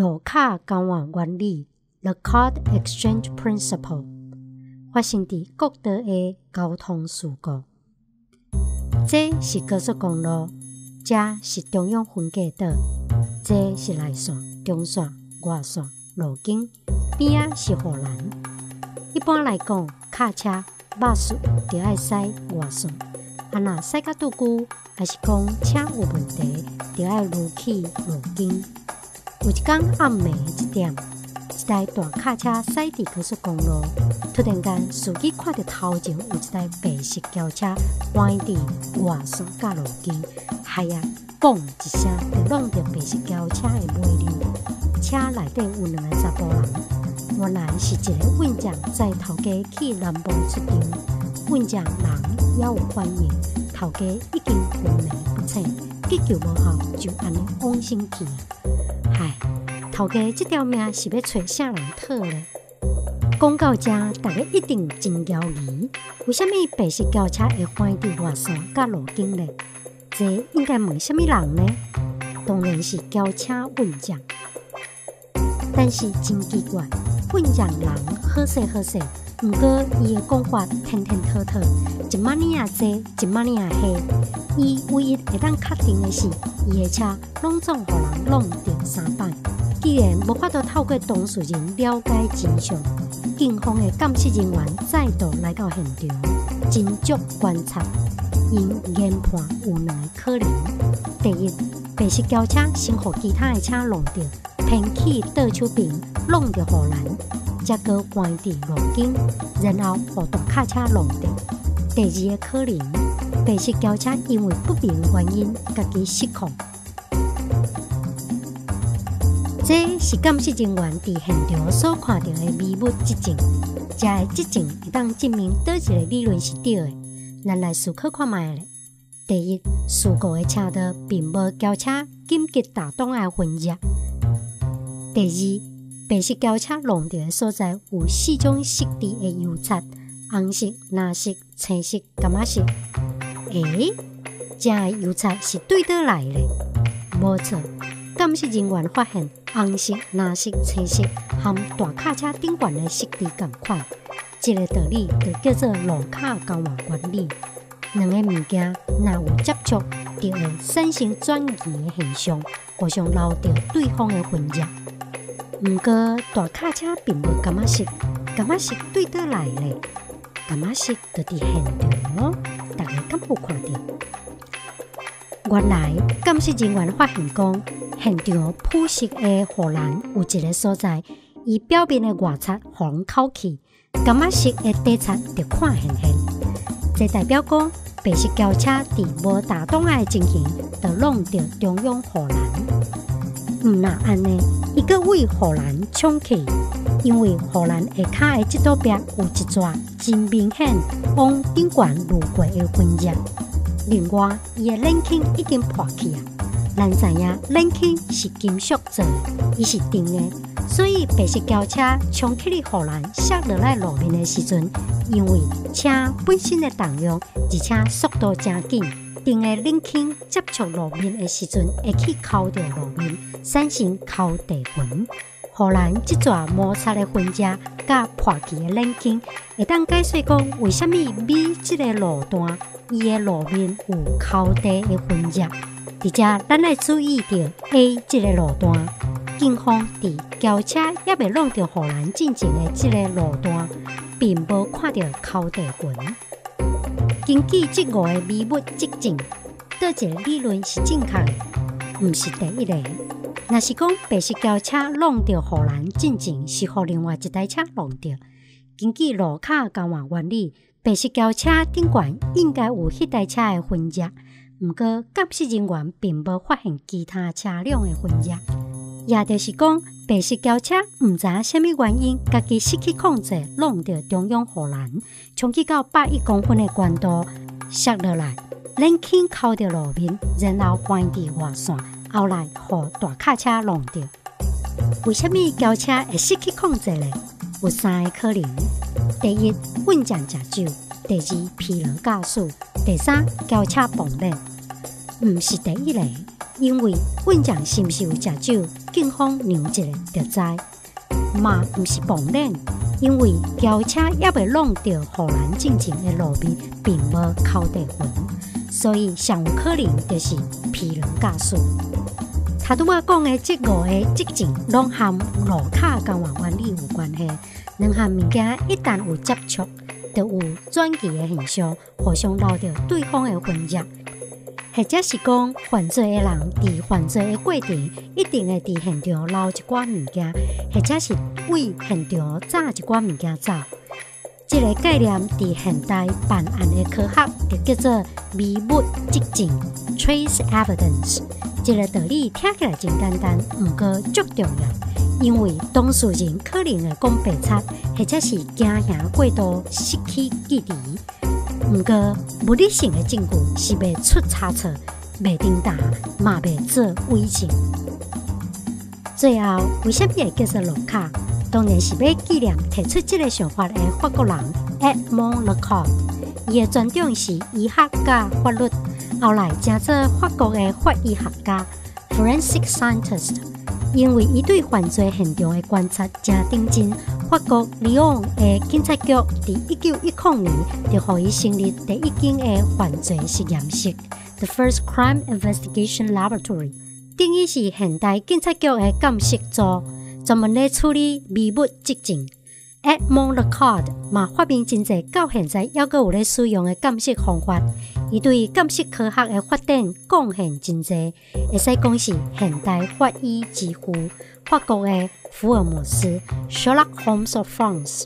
路卡交换原理 Locard Exchange Principle 发生在国道的交通事故。这是高速公路，这是中央分隔岛，这是内线、中线、外线、路径，边仔是护栏。一般来讲，卡车马术就要驶外线，若驶到拄久，还是讲车有问题，就要入去路径。有一天暗暝1点，一台大卡车驶伫高速公路，突然间，司机看到头前有一台白色轿车歪伫外线甲路径，嗨呀，嘣一声就弄到白色轿车的尾流。车内底有2个查甫人，原来是一个运将载头家去南部出张，运将人也有反应，头家已经昏迷不醒，急救无效，就安尼往生去。唉，头家这条命是要找啥人讨咧？讲到这，大家一定真犹豫，为什么白色轿车会翻伫外线甲路径咧？这应该问什么人呢？当然是轿车运将。但是真奇怪，运将人好势好势，不过伊的讲法天天讨讨，一码呢也济，一码呢也稀。伊唯一会当确定的是，伊的车拢总予人弄掉3摆。既然无法度透过当事人了解真相，警方的监视人员再度来到现场，斟酌观察，因研判有2个可能：第一，白色轿车先予其他的车弄掉，偏去倒手边弄掉护栏，再搁翻伫路径，然后予大卡车弄掉。第二个可能，白色轿车因为不明原因家己失控。这是监视人员伫现场所看到的微物迹证，这个迹证会当证明倒一个理论是对的。咱来思考看卖咧。第一，事故的车道并无轿车紧急打挡的分野。第二，白色轿车弄到的所在有4种色地的油漆：红色、蓝色、青色、橄榄色。这个油漆是对倒来的？无错，监视人员发现红色、蓝色、青色和大卡车顶悬的色地同款。这个道理就叫做路卡交换原理。2个物件若有接触，就会产生转移的现象，互相留着对方的分野。不过大卡车并无橄榄色，橄榄色对倒来咧？橄榄色就伫现场哦，大家敢有看到？原来监视人员发现讲，现场铺设的护栏有一个所在，伊表面的外漆互人扣去，橄榄色的底漆就看现现。这代表讲，白色轿车伫无打挡的情形，就弄到中央护栏。若安尼，伊阁为护栏冲去，因为护栏下骹的这道壁有一撮真明显往顶悬路过的分野。另外，伊的冷孔已经破去啊。咱知影冷孔是金属做的，伊是定的，所以白色轿车冲起的护栏摔落来路面的时阵，因为车本身的重量，而且速度真紧，定的冷孔接触路面的时阵，会去扣到路面，产生扣地痕。护栏这撮摩擦的分野，甲破去的冷孔，会当解释讲为什么 B 这个路段，伊的路面有扣地的分野。而且，咱来注意到 A 这个路段，警方伫轿车也未弄到护栏进前的这个路段，并无看到扣地痕。根据这5个微物迹证，倒一个理论是正确的？不是第一个。若是讲白色轿车弄到护栏进前，是予另外一台车弄到。根据路卡交换原理，白色轿车顶悬应该有迄台车的分野。不过，监视人员并无发现其他车辆的分野，也就是讲，白色轿车唔知影什么原因，家己失去控制，弄到中央护栏，冲击到101公分的高度，摔落来，冷孔扣到路面，然后翻伫外线，后来互大卡车弄掉。为什么轿车会失去控制呢？有3个可能：第一，运将食酒；第二，疲劳驾驶；第三，轿车崩裂。不是第一个，因为运将是不是有食酒，警方量一下就知，嘛毋是碰冷，因为轿车也未弄到荷兰进前的路面，并无扣地痕，所以上有可能就是疲劳驾驶。头拄我讲的这5个迹象，拢和路卡交换原理有关系。两项物件一旦有接触，就有转移的现象，互相留着对方的痕迹，或者是讲犯罪的人伫犯罪的过程，一定会伫现场留一寡物件，或者是为现场炸一寡物件走。这个概念伫现代办案的科学就叫做微物迹象 （trace evidence）。这个道理听起来真简单，不过足重要，因为当事人可能会讲白贼，或者是惊吓过度失去记忆。不过物理性的证据是袂出差错、袂重大，嘛袂做伪证。最后，为什么会叫做路卡？当然是要纪念提出这个想法的法国人 Edmond Locard。伊的专长是医学甲法律，后来成做法国的法医学家 （forensic scientist）。因为伊对犯罪现场的观察真认真，法国里昂的警察局伫1910年就予伊成立第一间的犯罪实验室 （The First Crime Investigation Laboratory），等于是现代警察局的监视组，专门咧处理微物迹象。Edmond Locard 嘛发明真侪到现在还阁有咧使用的监视方法，伊对监视科学的发展贡献真侪，会使讲是现代法医之父，法国的福尔摩斯 （Sherlock Holmes of France）。